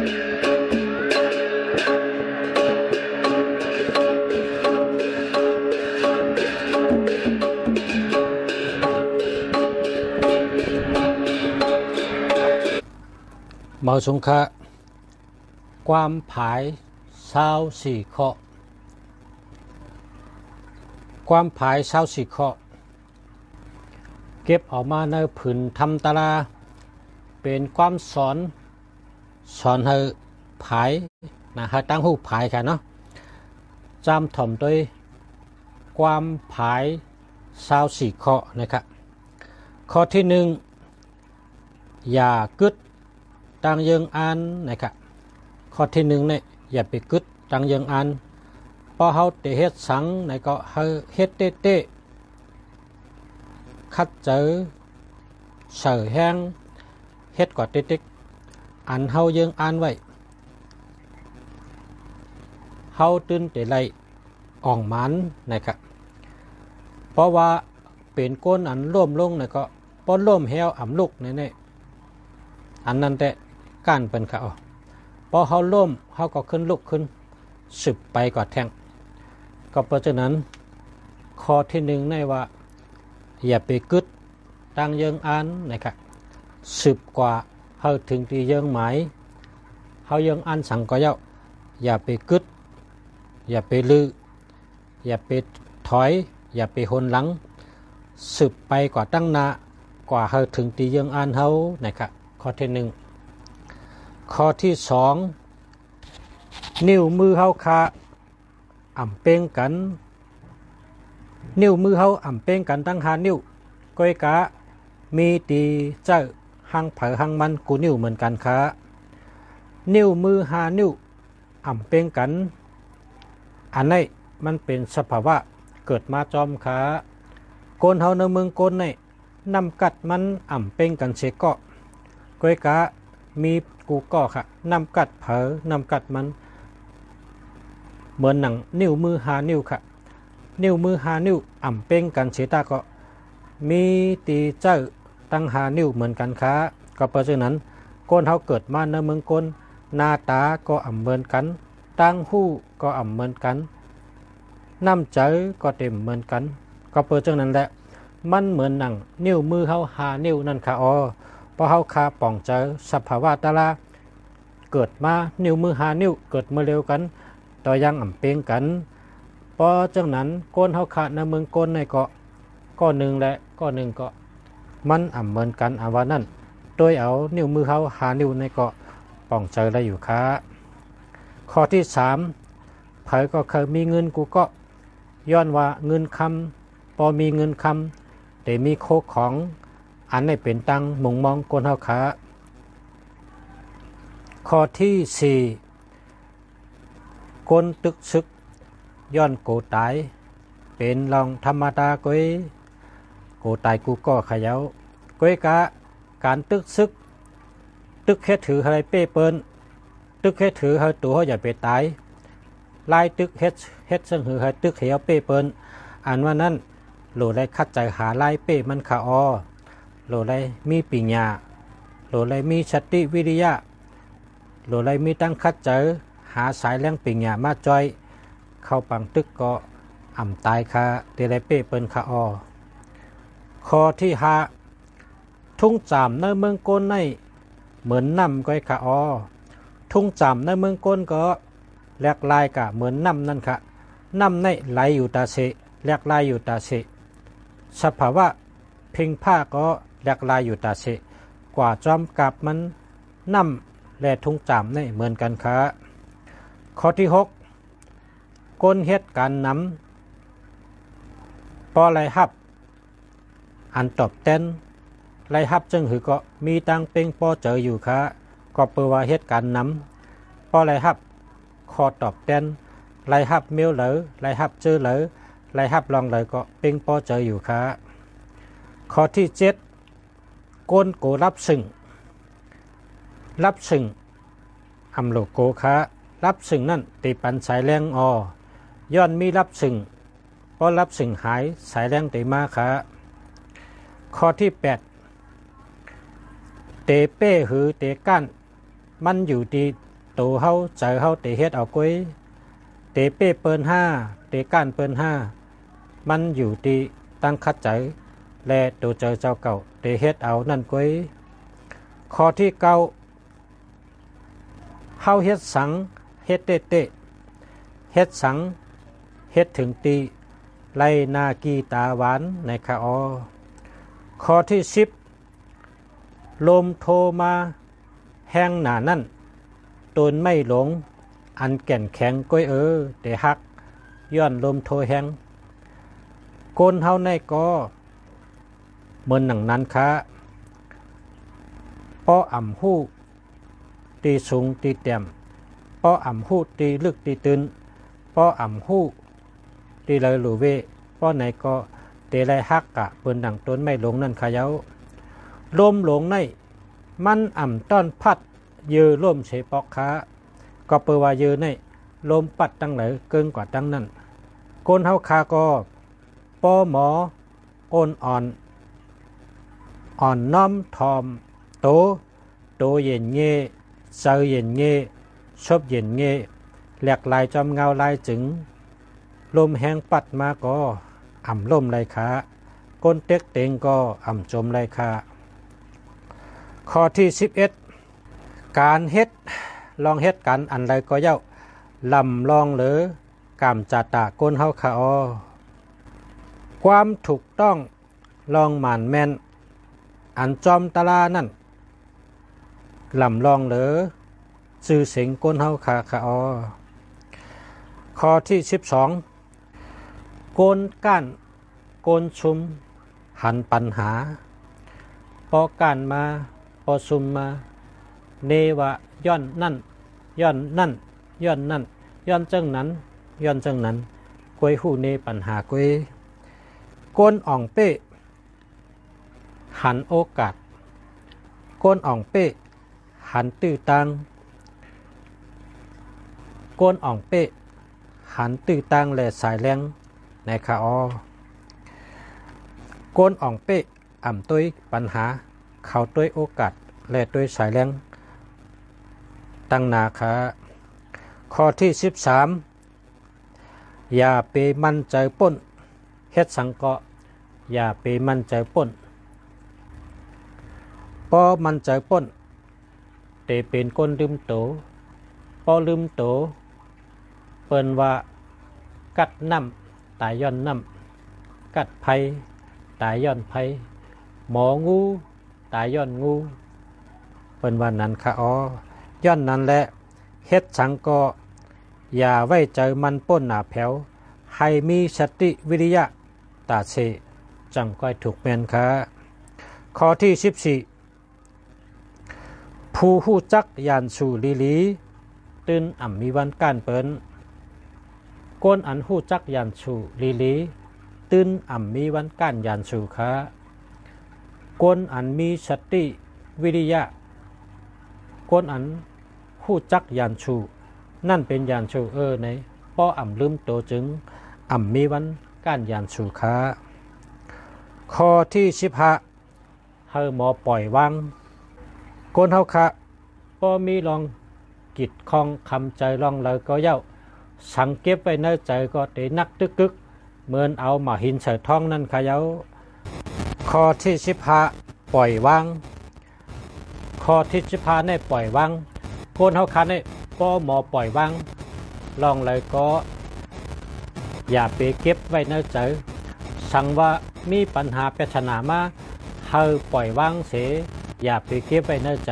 เมาสงคะความผาย24ข้อความผาย24ข้อเก็บออกมาในผืนทำตาราเป็นความสอนให้ผายนะให้ตั้งหูผายค่ะเนาะจำถ่อมด้วยความผาย24ข้อนะครับข้อที่1อย่ากึดตั้งยังอ่านนะครับข้อที่1เนี่ยอย่าไปกึดตั้งยังอ่านพอเฮาได้เฮ็ดสังในก็เฮ็ดเตะคัดเจอเสือแห้งเฮ็ดกว่าเตะอันเฮายังอ่านไว้เฮาตื่นแต่ไรอ่องมันนะครับเพราะว่าเป็นก้นอันร่วมลงเนี่ยก็ป้อนร่วมแหวอ่ำลูกเนี่ยอันนั้นแต่ก้านเป็นเขาพอเขาล่มเขาก็ขึ้นลุกขึ้นสืบไปกว่าแทงก็เพราะฉะนั้นข้อที่1ในว่าอย่าไปกึดตั้งยังอ่านนะครับสืบกว่าเขาถึงที่ยังหมายเขายังอ่านสั่งก็อย่าไปกึดอย่าไปลืออย่าไปถอยอย่าไปหนหลังสืบไปกว่าตั้งหน้ากว่าเขาถึงที่ยังอ่านเขานะครับข้อที่1ข้อที่2นิ้วมือเฮาคาอ่ำเป้งกันนิ้วมือเฮาอ่ำเป้งกันตั้ง5นิ้วก้อยกะมีตีเจ้าหังเผอหังมันกูนิ้วเหมือนกันค่ะนิ้วมือ5นิ้วอ่ำเป้งกันอันนี้มันเป็นสภาวะเกิดมาจอมค่ะก้นเฮาในเมืองก้นนี่นำกัดมันอ่ำเป้งกันเสกก็ก้อยกะมีกูก็ค่ะนำกัดเผอนำกัดมันเหมือนหนังนิ้วมือ5นิ้วค่ะนิ้วมือ5นิ้วอ่ำเป้งกันเสตาก็มีตีเจ้าตั้ง5นิ้วเหมือนกันค่ะก็เพราะฉะนั้นก้นเฮาเกิดมาในเมืองก้นหน้าตาก็อ่ำเหมือนกันตั้งหูก็อ่ำเหมือนกันน้ำใจก็เต็มเหมือนกันก็เพราะฉะนั้นแหละมันเหมือนหนังนิ้วมือเฮา5นิ้วนั่นค่ะพอเฮาคาป่องเจอสภาวะตาลาเกิดมานิ้วมือ5นิ้วเกิดมาเร็วกันต่อยังอ่ำเป้งกันเพราะจังนั้นก้นเฮาขาดในเมืองก้นในก็หนึ่งและก็หนึ่งก็มันอ่ำเหมือนกันว่านั่นโดยเอานิ้วมือเฮา5นิ้วในก็ป่องเจอได้อยู่ค่ะข้อที่3ไผก็เคยมีเงินกูก็ย้อนว่าเงินคำพอมีเงินคำแต่มีโคของอันนี้เป็นตังมงมองก้นเฮาขาข้อที่4ก้นตึกซึกย้อนโกตายเป็นลองธรรมดาก้อยโกตายกูก็ขยาวก้อยกะการตึกซึกตึกแค่ถืออะไรเป้เปิ้นตึกแค่ถือให้ตัวเขาอย่าไปตายไล่ตึกเฮ็ดซึ่งหือให้ตึกเหี่ยวเป้เปิ้นอันว่านั้นโหลได้คัดใจหาไล่เป้มันขาโหลได้มีปัญญาโหลได้มีสติวิริยะโหลได้มีตั้งคัดเจอหาสายแรงปัญญามาจอยเข้าปังตึกก็อ่ำตายค่ะเตได้เป้เปิ้นข้อที่5ทุ่งจามในเมืองก้นในเหมือนน้ำก้อยค่ะทุ่งจามในเมืองก้นก็แหลกลายกะเหมือนน้ำนั่นค่ะน้ำในไหลอยู่ตาเสแหลกลายอยู่ตาเสสภาวะเพ่งผ้าก็แหลกลายอยู่ตาเสกว่าจอมกับมันน้ำและทุ่งจามในเหมือนกันค่ะข้อที่6ก้นเฮ็ดการนำปอไรฮับอันตอบเต้นไรฮับจึงหือก็มีตังเป่งปอเจออยู่ค่ะก็เปว่าเฮ็ดการนำปอไรฮับข้อตอบเต้นไรฮับเมียวเหลอไรฮับเจอเหลอไรฮับลองเหลอก็เป่งปอเจออยู่ค่ะข้อที่7ก้นโกรับซึ่งอำโลโกค่ะรับซึ่งนั่นตีปันสายแรงย้อนมีรับซึ่งพอรับซึ่งหายสายแรงตีมาค่ะข้อที่8เตเป้หือเตก้านมันอยู่ที่ ตัวเฮาใจเฮาเตเฮ็ดเอาก้อยเตเป้เปิ้นห้าเตก้านเปิ้นห้ามันอยู่ที่ตั้งคัดใจและตัวเจอเจ้าเก่าเตเฮ็ดเอานั่นก้อยข้อที่เก้าเฮาเฮ็ดสังเฮ็ดเตะเฮ็ดสังเฮ็ดถึงตีไล่นากีตาหวานในคาออข้อที่10ลมโทมาแห้งหนานั่นตนไม่หลงอันแก่นแข็งก้อยเตหักย้อนลมโทแห้งโกนเฮาในก็เหมือนหนังนั้นคะป้ออ่ำหู้ตีสูงตีเต็มป้ออ่ำหู้ตีลึกตีตื่นป้ออ่ำหู้ตีเลยหลูเวป้อไหนก็เตไลฮักกะเปิ้นดังต้นไม่หลงนั่นขะเย้าลมหลงในมันอ่ำต้อนพัดยือล่มเฉปอกค้าก็เปว่ายือในลมปัดตั้งไหนเกินกว่าตั้งนั้นโกนเฮาคาก็ป้อหมอโอนอ่อนน้อมทอมโตเย็นเงเซอเย็นเงชบเย็นเงแหลกลายจอมเงาลายจึงลมแห้งปัดมาก็อ่ำลมไรขาก้นเต็กเต็งก็อ่ำจมไรขาข้อที่11การเฮ็ดลองเฮ็ดกันอันไรก็เย้าลำลองหรือกามจัตตะก้นเฮาคาออความถูกต้องลองหมานแม่นอันจอมตะลานั่นลำลองหรือซื่อเสียงก้นเฮาคาออข้อที่12โกนก้านโกนชุมหันปัญหาปอก้านมาปอชุมมาเนวะย้อนนั่นย้อนนั่นย้อนนั่นย้อนจังนั้นย้อนจังนั้นกวยหูเนปัญหากวยโกนอ่องเป้หันโอกาสโกนอ่องเป้หันตื้อตังโกนอ่องเป้หันตื้อตังและสายแรงในคาออโกนอ่องเป้อ่ำต้วยปัญหาเข้าต้วยโอกาสและต้วยสายแรงตั้งนาคาข้อที่13อย่าไปมั่นใจป้นเฮ็ดสังเกาะอย่าไปมั่นใจป้นป้อมั่นใจป้นเตเป็นก้นลืมโตป้อลืมโตเปิ้นว่ากัดน้ำตายย้อนน้ำกัดไผตายย้อนไผหมองูตายย้อนงูเปิ้นว่านั้นค่ะอ๋อย้อนนั้นแหละเฮ็ดสังเกาะอย่าไว้ใจมันป้นหน้าแผวให้มีสติวิริยะตาเสจังก้อยถูกแม่นค่ะข้อที่14ผู้ฮู้จักยานสู่ลีตื่นอ่ำมีวันก้านเปิ้นก้นอันฮู้จักยานสู่ลีตื่นอ่ำมีวันก้านยานสู่ค่ะก้นอันมีสติวิริยะก้นอันฮู้จักยานสู่นั่นเป็นยานสู่ในป้ออ่ำลืมโตจึงอ่ำมีวันก้านยานสู่ค่ะข้อที่15เฮาหมอปล่อยวางก้นเฮาค่ะป้อมีลองกิดคองคำใจลองเลยก็เย้าสังเก็บไว้ในใจก็เตนักตึกกึกเหมือนเอามาหินใส่ท้องนั่นค่ะเย้าข้อที่15ปล่อยวางข้อที่15ในปล่อยวางก้นเฮาค่ะในป้อหมอปล่อยวางลองเลยก็อย่าไปเก็บไว้ในใจสั่งว่ามีปัญหาปริศนามาเฮาปล่อยวางเสียอย่าไปเก็บไว้ในใจ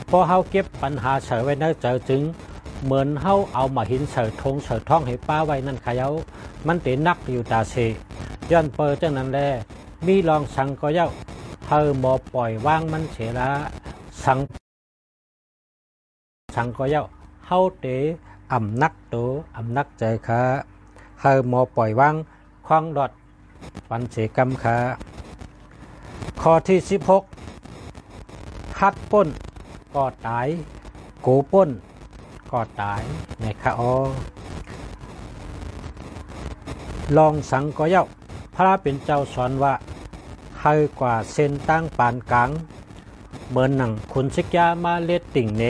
พอเฮาเก็บปัญหาเฉยไว้ในใจจึงเหมือนเฮาเอามาหินเฉยทงเฉยท้องให้ป้าไว้นั่นขะเย้ามันเตนักอยู่ตาเสย้อนเปิดจังนั้นแลมีลองสั่งก็เย้าเฮาหมอปล่อยวางมันเฉละสั่งก็เย้าเฮาเตอำนักโตอำนักใจค่ะเฮาหมอปล่อยวางควังดอดปันเสกรรมค่ะข้อที่16ฮัดป้นก็ตายโกป้นก็ตายในคาออลองสังก็เย้าพระเป็นเจ้าสอนว่าให้กว่าเส้นตั้งปานกลางเหมือนหนังคุณชิกยามาเล็ดติ่งเน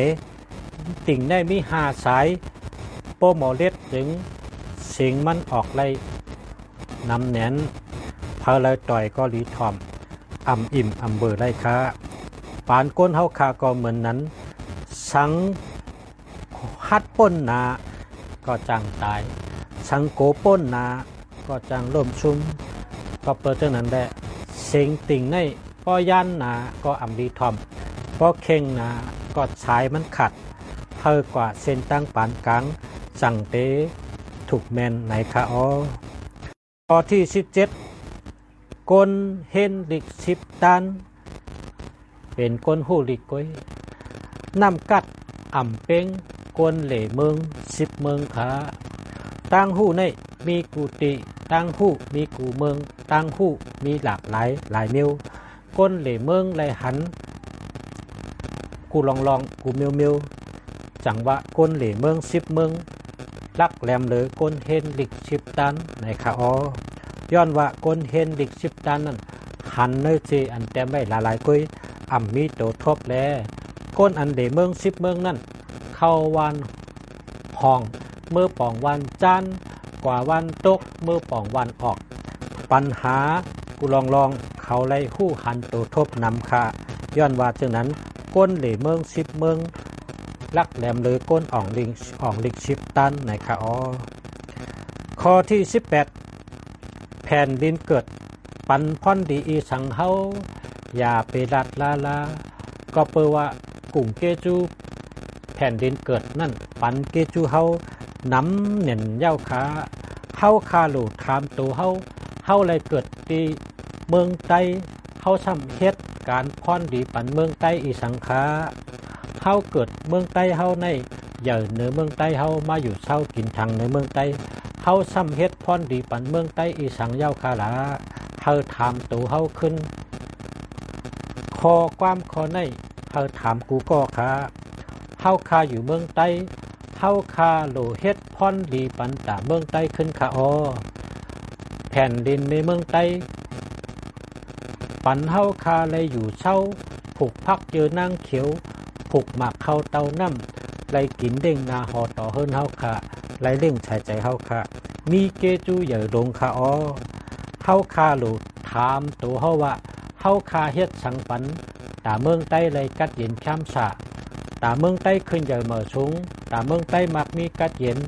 ติ่งได้มี5 สายโปรโมเลตถึงเสียงมันออกเลยนำแหนนเพอเลยต่อยก็รีทอมอิ่มเบอร์ไรค่ะปานก้นเฮาคาก็เหมือนนั้นสังฮัดป้นนาก็จังตายสังโกป้นนาก็จังล่มชุมก็เปิดจังนั้นแหละเสียงติ่งในก็ย่านนาก็รีทอมก็เข่งนาก็สายมันขัดเพิ่กว่าเส้นตั้งปานกลางจังเตถูกแมนไหนคะข้อที่17กลเฮนลิก10 ตันเป็นกลหูลิกก้อยนำกัดเป้งกลเหล่เมือง10 เมืองขาตั้งหูในมีกุฏิตั้งหูมีกูเมืองตั้งหูมีหลากหลายเมียวกลเหล่เมืองไหลหันกูลองกูเมียวจังวะกลเหล่เมือง10 เมืองลักแหลมเลยกลเฮนลิก10 ตันในคะย้อนว่ากลเฮนลิก10 ตันนั้นหันเนเจอันแต้มไว้หลายกุยมีโตทบแลก้นอันเดเมือง10 เมืองนั่นเข้าวันห้องเมื่อป่องวันจันทร์กว่าวันตกเมื่อป่องวันออกปัญหากูลองเขาไล่หู้หันโตทบนำค่ะย้อนว่าจึงนั้นก้นเหล่เมือง10 เมืองลักแหลมเลยก้นอ่องลิก10 ตันในค่ะข้อที่18แผ่นดินเกิดปันพ่อนดีอีสังเฮาอย่าไปรัดลาก็เปว่ากุ่งเกจูแผ่นดินเกิดนั่นปันเกจูเฮาน้ำเหน่นเย้าขาเฮาคาลูถามตัวเฮาเลยเกิดที่เมืองใต้เฮาช่ำเฮ็ดการพ่อนดีปันเมืองใต้อีสังขาเฮาเกิดเมืองใต้เฮาในเหยื่อเหนือเมืองใต้เฮามาอยู่เศร้ากินทางในเมืองใต้เฮาช่ำเฮ็ดพ่อนดีปันเมืองใต้อีสังเย้าขาหลาเฮาถามตัวเฮาขึ้นคอความคอในเฮาถามกูก็ค่ะเฮาคาอยู่เมืองใต้เฮาคาโลเฮ็ดพ่อนดีปันตาเมืองใต้ขึ้นค่ะแผ่นดินในเมืองใต้ปันเฮาคาเลยอยู่เช่าผูกพักเจอนางเขียวผูกหมากเข้าเตาน้ำไล่กินเด้งนาหอต่อเฮิรนเฮาค่ะไล่เล่งชายใจเฮาค่ะมีเกจูใหญ่ลงค่ะเฮาคาโลถามตัวเฮาว่าเฮาคาเฮ็ดสังปันตาเมืองใต้เลยกัดเย็นข้ามสะตาเมืองใต้ขึ้นใหญ่เหม่อสูงตาเมืองใต้มักมีกัดเย็น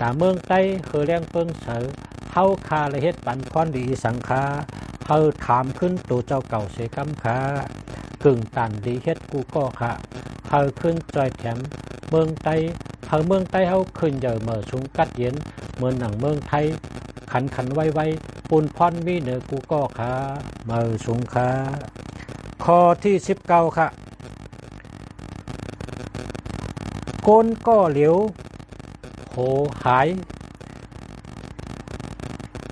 ตาเมืองใต้คือแรงเปิงเสือเฮาคาเลยเฮ็ดปันพรดีสังคาเฮาถามขึ้นตัวเจ้าเก่าเสกำคากึ่งตันดีเฮ็ดกูก็ค่ะเฮาขึ้นจอยแถมเมืองใต้เฮาเมืองใต้เฮาขึ้นใหญ่เหม่อสูงกัดเย็นเหมือนหนังเมืองไทยขันไวปูนพรมีเหนือกูก็ค่ะเหม่อสูงค่ะข้อที่19ค่ะก้นก็เหลียวโหหาย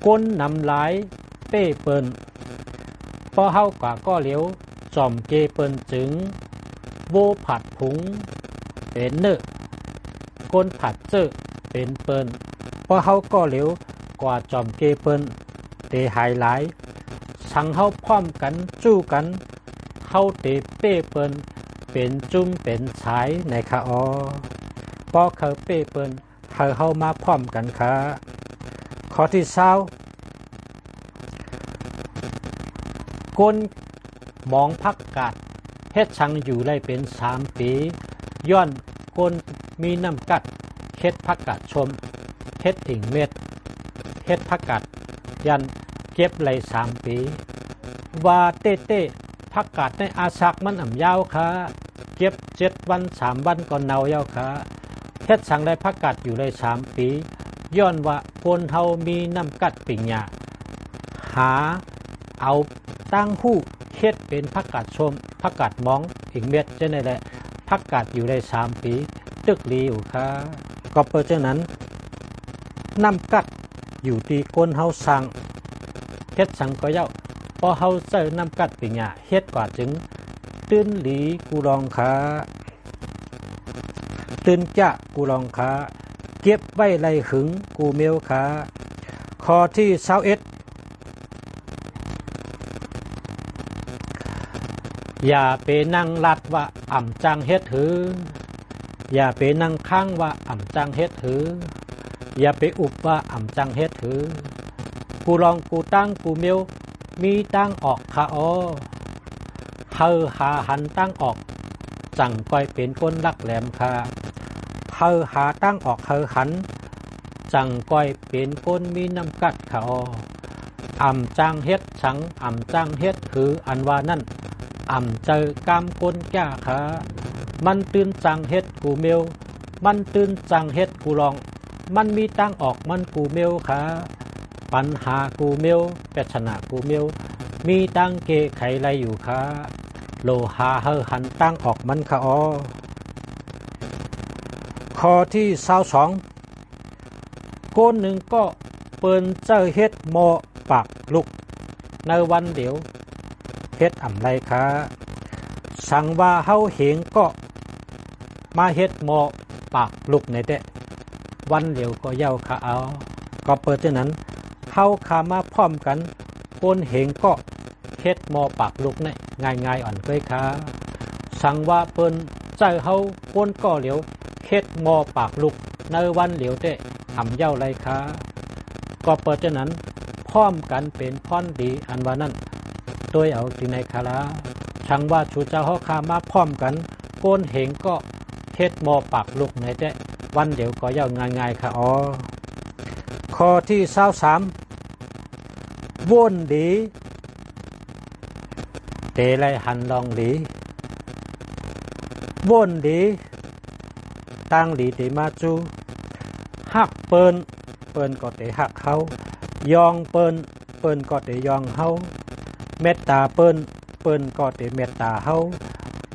ก้นนำหลายเป้เปิ้นพอเฮากว่าก็เหลียวจอมเกเปิ้นจึงโวผัดผุงเป็นเนอก้นผัดเจอเป็นเปิ้นพอเฮาก็เหลียวกว่าจอมเกเปิ้นเตหายหลายสั่งเฮาพร้อมกันจู้กันเฮาเตเป้เปิ้นเป็นจุ้มเป็นสายในค่ะพอเขาเป้เปิ้นเฮามาพร้อมกันค่ะข้อที่20ก้นมองพักกาดเฮ็ดชังอยู่ได้เป็น3 ปีย้อนก้นมีน้ำกัดเฮ็ดพักกาดชมเฮ็ดอิงเม็ดเฮ็ดพักกาดยันเก็บไหล3 ปีว่าเต้พักกาดในอาศักมันยาวค่ะเก็บ7 วัน3 วันก่อนเนาเยาวค่ะเฮ็ดสังได้พักกาดอยู่ได้3 ปีย้อนว่าคนเฮามีน้ำกัดปิ่งหญ้าหาเอาตั้งหู้เฮ็ดเป็นพักกาดชมพักกาดมองอีกเม็ดจะได้แหละพักกาดอยู่ได้3 ปีตึกลีอยู่ค่ะก็เปิดจังนั้นน้ำกัดอยู่ที่คนเฮาสั่งเฮ็ดสังก็เย้าพอเฮาใส่น้ำกัดปิ่งหญ้าเฮ็ดกว่าจึงตื่นหลีกูลองค่ะตื่นจะกูลองค่ะเก็บไว้ไรหึงกูเมียวค่ะข้อที่21อย่าไปนั่งลัดว่าจังเฮ็ดหือ อย่าไปนั่งข้างว่าอ่ำจังเฮ็ดถืออย่าไปอุบว่าอ่ำจังเฮ็ดถือกูลองกูตั้งกูเมียวมีตั้งออกคาออเฮาหาหันตั้งออกจังก้อยเป็นก้นลักแหลมคาเฮาหาตั้งออกเฮาหันจังก้อยเป็นก้นมีน้ำกัดคาอออ่ำจังเฮ็ดฉังอ่ำจังเฮ็ดถืออันว่านั่นอ่ำเจอกามก้นแก่ขามันตื่นจังเฮ็ดกูเมียวมันตื่นจังเฮ็ดกูลองมันมีตั้งออกมันกูเมียวขาปัญหากูเมียวเป็ดชนะกูเมียวมีตั้งเกไขไรอยู่ขาโลหาเฮอหันตั้งออกมันขาอข้อที่22ก้นหนึ่งก็เปิ้นเจ้าเฮ็ดหมอปากลุกในวันเดียวเฮ็ดอ่ำไรขาสั่งว่าเฮาเหงก็มาเฮ็ดหมอปากลุกในเดะวันเดียวก็เย้าขาเอาก็เปิดเท่านั้นเฮาขามาพร้อมกันก้นเหงก็เฮ็ดหมอปากลุกเนี่ยง่ายๆอ่อนเกยขาสั่งว่าเปิ้นเจ้าเฮาก้นก็เหลียวเฮ็ดหมอปากลุกในวันเหลียวเดะอ่ำเย้าไรขาก็เปิดเท่านั้นพร้อมกันเป็นพรดีอันว่านั้นโดยเอาที่ในคาราช่างว่าชูเจ้าเฮาขามาพร้อมกันก้นเหงก็เฮ็ดหมอปากลุกในเดะวันเดียวก็เย้าง่ายๆค่ะอ๋อข้อที่23ว่นดีเตไลหันลองดีว่นดีตั้งดีเตมาจูหักเปิ้นก็เตหักเฮายองเปิ้นก็เตยองเฮาเมตตาเปิ้นก็เตเมตตาเฮา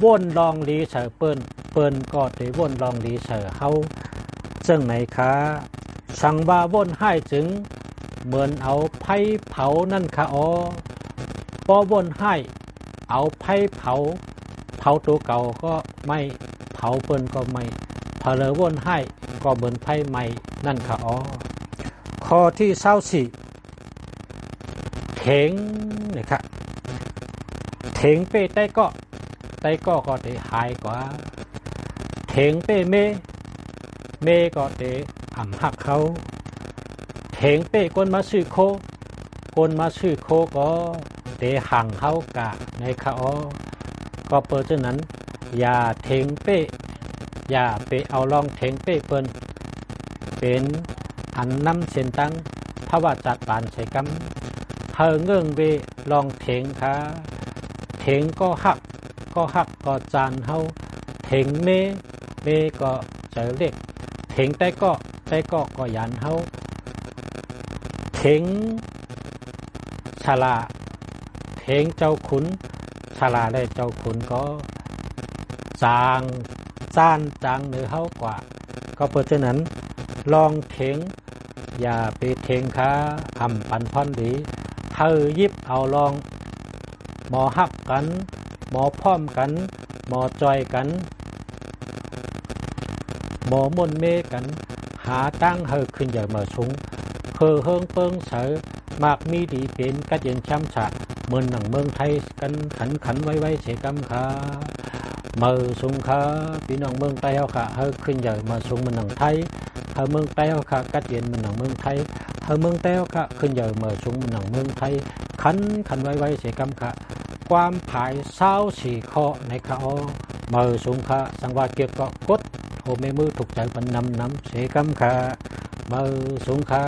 ว่นลองดีเสอเปิ้นก็เตว่นลองดีเสอเฮาซึ่งไหนคะสั่งว่าว่นให้จึงเหมือนเอาไผ่เผานั่นค่ะอ๋อพอว่นให้เอาไผ่เผาตัวเก่าก็ไม่เผาเปิ้นก็ไม่พอเลยว่นให้ก็เหมือนไผ่ใหม่นั่นค่ะอ๋อข้อที่24เถงนี่ค่ะเถงเป้ใต้ก็ได้หายกว่าเถงเป้เมก็ได้อ่ำหักเขาเถงเป้ก้นมาซื้อโคก็ได้ห่างเขากะในเขาก็เปิดเช่นนั้นอย่าเถงเป้อย่าไปเอาลองเถงเป้เปิ้นเป็นอันนำเส้นตั้งภาวะจัดปานใช้กำเฮเงื่องเวลองเถงค่ะเถงก็หักก็จานเฮาเถงเมก็เจอเล็กเถงใต้ก็ยันเฮาเถงชลาเถงเจ้าขุนชลาและเจ้าขุนก็จางเนื้อเฮากว่าก็เพราะฉะนั้นลองเถงอย่าไปเถงค้าอ่ำปันพรดีเฮายิบเอาลองหมอหักกันหมอพร้อมกันหมอจอยกันหมอมนเมกันหาตั้งเฮอขึ้นใหญ่มาสูงเฮอเฮิงเปิงเสอมากมีดีเป็นกัดเย็นช้ำฉะเมืองหนังเมืองไทยกันขันไว้เฉกำขามือสูงขาพี่น้องเมืองไทยเขาค่ะเฮอขึ้นใหญ่มาสูงเมืองหนังไทยเฮอเมืองไทยเขาค่ะกัดเย็นเมืองหนังเมืองไทยเฮอเมืองไทยเขาค่ะขึ้นใหญ่มาสูงเมืองหนังเมืองไทยขันไว้เฉกำขาความผาย24ข้อในข้อมือสูงขาสังวาเกียรก็กดโอเมมือถูกใจปันนำเสกำขามือสูงขา